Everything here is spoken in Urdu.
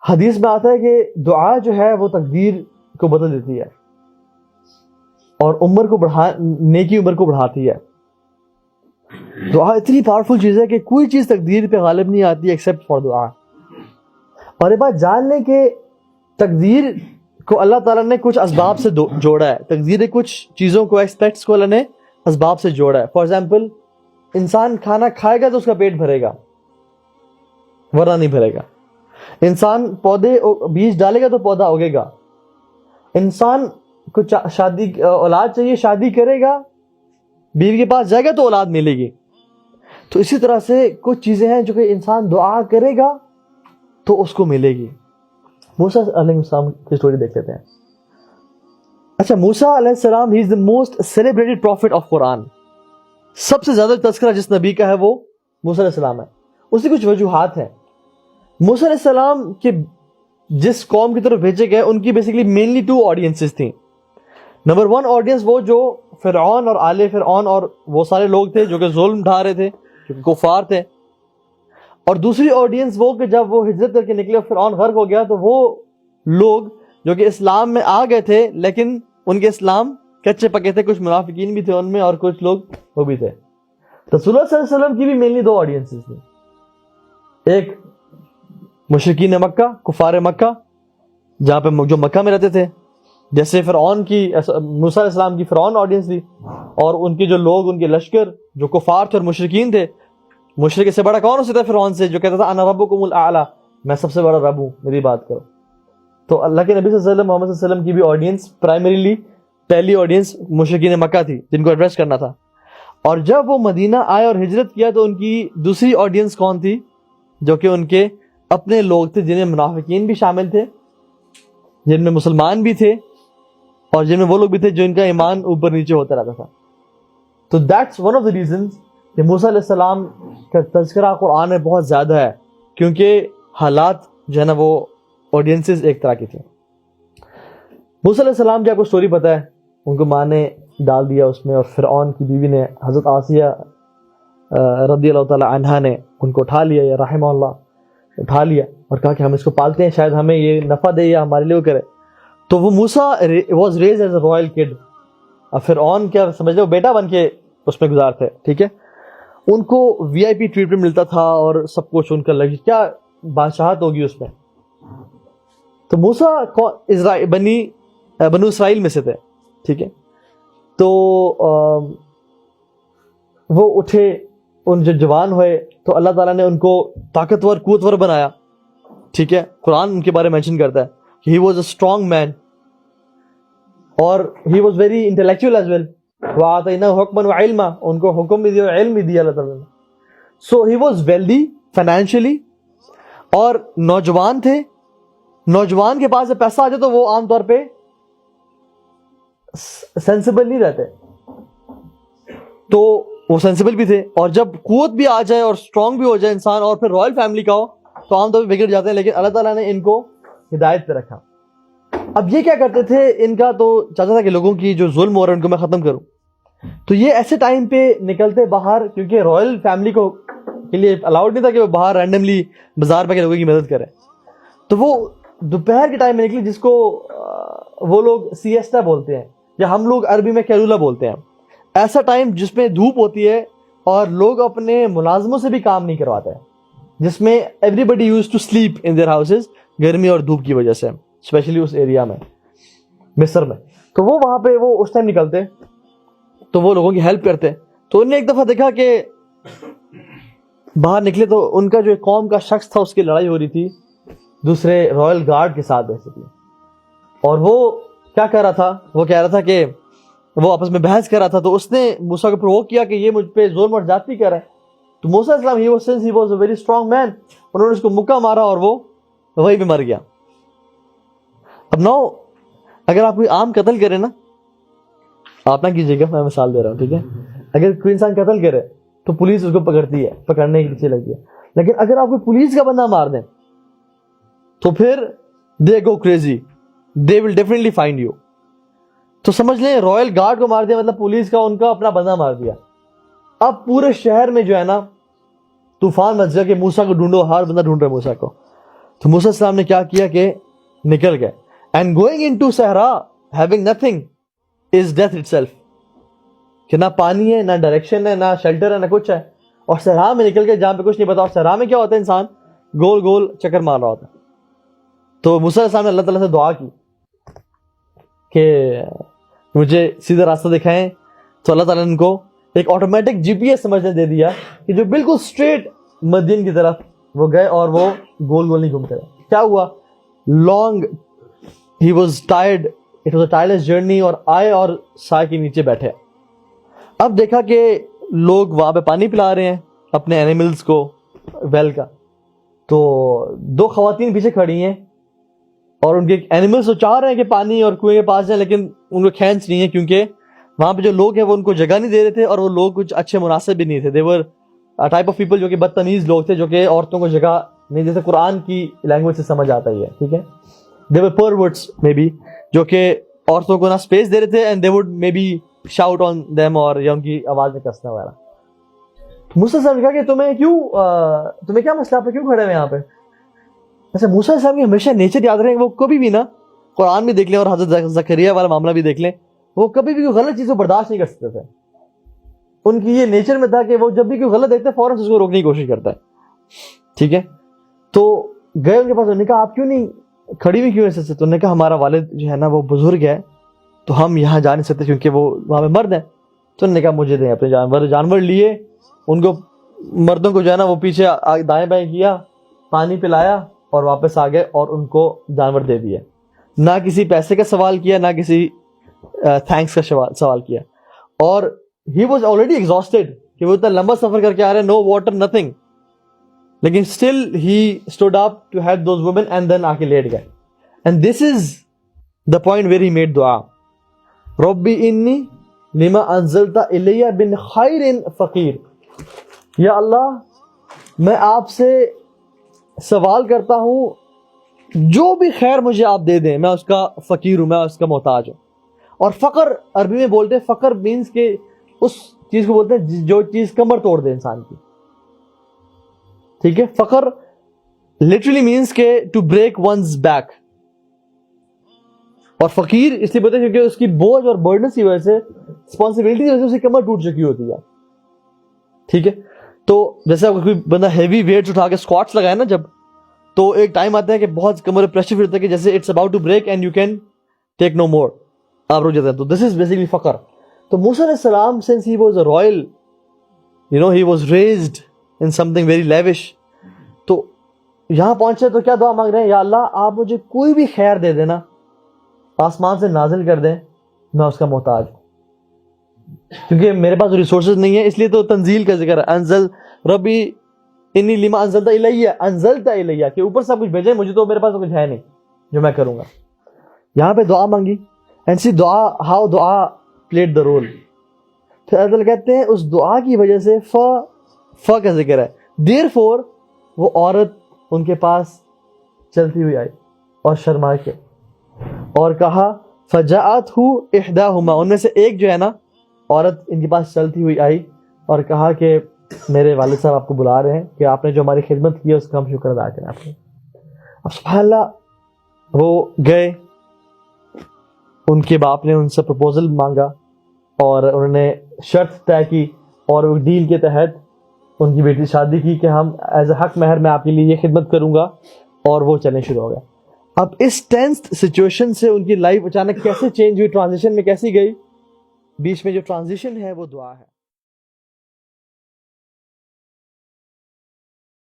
حدیث میں آتا ہے کہ دعا جو ہے وہ تقدیر کو بدل دیتی ہے اور نیکی عمر کو بڑھاتی ہے. دعا اتنی پاورفل چیز ہے کہ کوئی چیز تقدیر پہ غالب نہیں آتی ایکسیپٹ فار دعا. اور یہ بات جان لیں کہ تقدیر کو اللہ تعالیٰ نے کچھ اسباب سے جوڑا ہے. تقدیر نے کچھ چیزوں کو ایکسپیکٹس کو اللہ نے اسباب سے جوڑا ہے. فار ایگزامپل انسان کھانا کھائے گا تو اس کا پیٹ بھرے گا ورنہ نہیں بھرے گا. انسان بیج ڈالے گا تو پودا اگے گا. انسان کو اولاد چاہیے شادی کرے گا بیوی کے پاس جائے گا تو اولاد ملے گی. تو اسی طرح سے کچھ چیزیں ہیں جو کہ انسان دعا کرے گا تو اس کو ملے گی. موسیٰ علیہ السلام کی سٹوری دیکھ لیتے ہیں. اچھا موسیٰ علیہ السلام ہی از the most celebrated prophet of قرآن. سب سے زیادہ تذکرہ جس نبی کا ہے وہ موسیٰ علیہ السلام ہے. اس کی کچھ وجوہات ہیں. موسیٰ علیہ السلام کے جس قوم کی طرف بھیجے گئے ان کی بیسیکلی مینلی 2 آڈینسز تھیں. نمبر 1 آڈینس وہ جو فرعون اور آل فرعون اور وہ سارے لوگ تھے جو کہ ظلم ڈھا رہے تھے جو کہ کفار تھے. اور دوسری آڈینس وہ کہ جب وہ ہجرت کر کے نکلے اور فرعون غرق ہو گیا تو وہ لوگ جو کہ اسلام میں آ گئے تھے لیکن ان کے اسلام کچے پکے تھے. کچھ منافقین بھی تھے ان میں اور کچھ لوگ وہ بھی تھے. رسول اللہ صلی اللہ علیہ وسلم کی بھی مینلی 2 آڈینسز تھیں. ایک مشرکین مکہ کفار مکہ جہاں پہ جو مکہ میں رہتے تھے جیسے فرعون کی موسیٰ علیہ السلام کی فرعون آڈینس تھی اور ان کے جو لوگ ان کے لشکر جو کفار تھے اور مشرکین تھے. مشرک سے بڑا کون ہو سکتا ہے فرعون سے جو کہتا تھا انا ربکم الاعلی میں سب سے بڑا رب ہوں میری بات کرو. تو اللہ کے نبی صلی اللہ علیہ وسلم محمد صلی اللہ علیہ وسلم کی بھی آڈینس پرائمریلی پہلی آڈینس مشرکین مکہ تھی جن کو ایڈریس کرنا تھا. اور جب وہ مدینہ آئے اور ہجرت کیا تو ان کی دوسری آڈینس کون تھی جو کہ ان کے اپنے لوگ تھے جن میں منافقین بھی شامل تھے جن میں مسلمان بھی تھے اور جن میں وہ لوگ بھی تھے جو ان کا ایمان اوپر نیچے ہوتا رہتا تھا. تو that's one of the reasons کہ موسیٰ علیہ السلام کا تذکرہ قرآن میں بہت زیادہ ہے کیونکہ حالات جو ہے نا وہ آڈینسز ایک طرح کی تھے. موسیٰ علیہ السلام کی آپ کو سٹوری پتہ ہے ان کو ماں نے ڈال دیا اس میں اور فرعون کی بیوی نے حضرت آسیہ رضی اللہ تعالی عنہا نے ان کو اٹھا لیا یا رحمہ اللہ اٹھا لیا اور کہا کہ ہم اس کو پالتے ہیں شاید ہمیں یہ نفع دے یا ہمارے لیے وہ کرے. تو وہ Musa was raised as a royal kid. اب فرعون کیا سمجھ لو بیٹا بن کے اس میں گزار تھے. ٹھیک ہے ان کو وی آئی پی ٹریٹمنٹ ملتا تھا اور سب کچھ ان کا لگی کیا بادشاہت ہوگی اس میں. تو موسیٰ بنو اسرائیل میں سے تھے. ٹھیک ہے تو وہ اٹھے ان جو جوان ہوئے تو اللہ تعالیٰ نے ان کو طاقتور قوتور بنایا. ٹھیک ہے قرآن ان کے بارے میں مینشن کرتا ہے کہ ہی واز اے اسٹرانگ مین اور he was very intellectual as well. وَآتَيْنَاهُ حُكْمًا وَعِلْمًا ان کو حکم بھی دیا اور علم بھی دیا اللہ تعالیٰ نے. سو ہی واز ویلدی فائنینشلی اور نوجوان تھے. نوجوان کے پاس جب پیسہ آ جائے تو وہ عام طور پہ سینسیبل نہیں رہتے تو وہ سینسیبل بھی تھے. اور جب قوت بھی آ جائے اور اسٹرانگ بھی ہو جائے انسان اور پھر رائل فیملی کا ہو تو عام طور پہ بگڑ جاتے ہیں. لیکن اللہ تعالیٰ نے ان کو ہدایت پہ رکھا. اب یہ کیا کرتے تھے ان کا تو چاہتا تھا کہ لوگوں کی جو ظلم ہو رہا ہے ان کو میں ختم کروں. تو یہ ایسے ٹائم پہ نکلتے باہر کیونکہ رائل فیملی کو کے لیے الاؤڈ نہیں تھا کہ وہ باہر رینڈملی بازار پہ لوگوں کی مدد کرے. تو وہ دوپہر کے ٹائم میں نکلی جس کو وہ لوگ سیسٹا بولتے ہیں یا ہم لوگ عربی میں کیلولا بولتے ہیں. ایسا ٹائم جس میں دھوپ ہوتی ہے اور لوگ اپنے ملازموں سے بھی کام نہیں کرواتے ہیں جس میں everybody used to sleep in their houses گرمی اور دھوپ کی وجہ سے اسپیشلی اس ایریا میں مصر میں. تو وہ وہاں پہ وہ اس ٹائم نکلتے تو وہ لوگوں کی ہیلپ کرتے. تو انہوں نے ایک دفعہ دیکھا کہ باہر نکلے تو ان کا جو ایک قوم کا شخص تھا اس کی لڑائی ہو رہی تھی دوسرے رائل گارڈ کے ساتھ بیسیکلی. اور وہ کیا کہہ رہا تھا وہ کہہ رہا تھا کہ وہ آپس میں بحث کر رہا تھا. تو اس نے موسیٰ کو پرووک کیا کہ یہ مجھ پہ ظلم اور زیادتی کر رہا ہے. تو موسیٰ علیہ السلام he was a very strong man انہوں نے اس کو مکہ مارا اور وہ وہی پہ مر گیا. اب نو اگر آپ کوئی عام قتل کرے نا آپ نہ کیجیے گا میں مثال دے رہا ہوں. ٹھیک ہے اگر کوئی انسان قتل کرے تو پولیس اس کو پکڑتی ہے پکڑنے کے پیچھے لگتی ہے. لیکن اگر آپ کو پولیس کا بندہ مار دیں تو پھر they go crazy they will definitely find you. تو سمجھ لیں رائل گارڈ کو مار دیا مطلب پولیس کا ان کا اپنا بندہ مار دیا. اب پورے شہر میں جو ہے نا طوفان مچ گیا کہ موسیٰ کو ڈھونڈو ہر بندہ ڈھونڈ رہا ہے موسیٰ کو. تو موسیٰ علیہ السلام نے کیا کیا کہ نکل گئے. اینڈ گوئنگ انٹو صحرا having nothing is death itself, کہ نہ پانی ہے, نہ ڈائریکشن ہے, نہ شیلٹر ہے, نہ کچھ ہے, اور صحرا میں نکل کے جہاں پہ کچھ نہیں پتا. اور صحرا میں کیا ہوتا ہے, انسان گول گول چکر مار رہا ہوتا ہے. تو موسیٰ علیہ السلام نے اللہ تعالیٰ سے دعا کی کہ مجھے سیدھا راستہ دکھائیں. تو اللہ تعالیٰ نے ان کو ایک آٹومیٹک جی پی ایس سمجھنے دے دیا کہ جو بالکل اسٹریٹ مدین کی طرف وہ گئے, اور وہ گول گول نہیں گھومتے رہے. کیا ہوا, long he was tired, it was a tireless journey, اور آئے اور سائے کے نیچے بیٹھے. اب دیکھا کہ لوگ وہاں پہ پانی پلا رہے ہیں اپنے اینیملز کو ویل کا. تو دو خواتین پیچھے کھڑی ہیں اور ان کے اینیملز تو چاہ رہے ہیں کہ پانی اور کنویں کے پاس جائیں, لیکن ان کو کھینچ نہیں ہے کیونکہ وہاں پہ جو لوگ ہیں وہ ان کو جگہ نہیں دے رہے تھے, اور وہ لوگ کچھ اچھے مناسب بھی نہیں تھے. دیور ٹائپ آف پیپل جو کہ بدتمیز لوگ تھے, جو کہ عورتوں کو جگہ نہیں, جیسے قرآن کی لینگویج سے سمجھ آتا ہی ہے, ٹھیک ہے. دے ور پرورٹس مے بی, جو کہ عورتوں کو نہ اسپیس دے رہے تھے, and they would maybe shout on them, اور یا ان کی آواز میں کسنا وغیرہ. موسیٰ صاحب نے کہا کہ تمہیں کیا مسئلہ, آپ کیوں کھڑے ہوئے یہاں پہ. اچھا, موسیٰ صاحب کی ہمیشہ نیچر یاد رہے, وہ کبھی بھی نا, قرآن بھی دیکھ لیں اور حضرت زکریا والا معاملہ بھی دیکھ لیں, وہ کبھی بھی کوئی غلط چیز کو برداشت نہیں کر سکتے تھے. ان کی یہ نیچر میں تھا کہ وہ جب بھی کوئی غلط دیکھتے فوراً اس کو روکنے کی کوشش کرتا ہے, ٹھیک ہے. تو گئے ان کے پاس, انہوں نے کہا آپ کیوں نہیں کھڑی ہوئی, کیوں ایسے. تو انہوں نے کہا ہمارا والد جو ہے نا وہ بزرگ ہے, تو ہم یہاں جا نہیں سکتے کیونکہ وہ وہاں پہ مرد ہیں. تو انہوں نے کہا مجھے دیں اپنے جانور لیے, ان کو مردوں کو جو ہے نا وہ پیچھے دائیں بائیں کیا, پانی پلایا اور واپس آ گئے, اور ان کو جانور دے دیے. نہ کسی پیسے کا سوال کیا, نہ کسی تھینکس کا سوال کیا. اور ہی واز آلریڈی ایگزاسٹڈ کہ وہ اتنا لمبا سفر کر کے آ رہے ہیں, نو واٹر نتھنگ, لیکن still he stood up to help those women, and then آ کے لیٹ گئے. And this is the point where he made دعا, ربی انی لما انزلت الی من خیر فقیر. یا اللہ, میں آپ سے سوال کرتا ہوں جو بھی خیر مجھے آپ دے دیں, میں اس کا فقیر ہوں, میں اس کا محتاج ہوں. اور فقر عربی میں بولتے ہیں, فقر مینس کہ اس چیز کو بولتے ہیں جو چیز کمر توڑ دے انسان کی, ٹھیک ہے. فقر لٹرلی مینس کہ ٹو بریک ونز بیک, اور فقیر اس لیے بولتے ہیں کیونکہ اس کی بوجھ اور برڈنس کی وجہ سے, رسپانسبلٹی کی وجہ سے اس کی کمر ٹوٹ چکی ہوتی ہے, ٹھیک ہے. تو جیسے کوئی بندہ ہیوی ویٹس اٹھا کے اسکواٹس لگائے نا جب, تو ایک ٹائم آتا ہے کہ بہت کمر پریشر ہوتا ہے کہ جیسے it's about to break and you can take no more, آپ رک جاتے ہیں. تو دس از بیسیکلی فقر. تو موسیٰ علیہ السلام since he was a royal, he was raised in something very lavish, تو یہاں پہنچے تو کیا دعا مانگ رہے ہیں, یا اللہ آپ مجھے کوئی بھی خیر دے دینا, آسمان سے نازل کر دیں, میں اس کا محتاج ہوں, کیونکہ میرے پاس ریسورسز نہیں ہے. اس لیے تو تنزیل کا ذکر ہے, انزل ربی انی لما انزلت الیہ, کہ اوپر سے آپ کچھ بھیجیں, مجھے تو میرے پاس تو کچھ ہے نہیں جو میں کروں گا. یہاں پہ دعا مانگی, اینڈ سی دعا, ہاؤ دعا پلیڈ دا رول. پھر اللہ کہتے ہیں اس دعا کی وجہ سے ف کا ذکر ہے, دیر فور وہ عورت ان کے پاس چلتی ہوئی آئی اور شرما کے, اور کہا فجاءتہ احداہما, ان میں سے ایک جو ہے نا عورت ان کے پاس چلتی ہوئی آئی اور کہا کہ میرے والد صاحب آپ کو بلا رہے ہیں کہ آپ نے جو ہماری خدمت کی ہے اس کا ہم شکر ادا کریں آپ کو. اب سبحان اللہ, وہ گئے, ان کے باپ نے ان سے پروپوزل مانگا, اور انہوں نے شرط طے کی, اور وہ ڈیل کے تحت ان کی بیٹی شادی کی کہ ہم ایز اے حق مہر میں آپ کے لیے یہ خدمت کروں گا, اور وہ چلنے شروع ہو گئے. اب اس ٹینس سچویشن سے ان کی لائف اچانک کیسے چینج ہوئی, ٹرانزیشن میں کیسی گئی, بیچ میں جو ٹرانزیشن ہے وہ دعا ہے.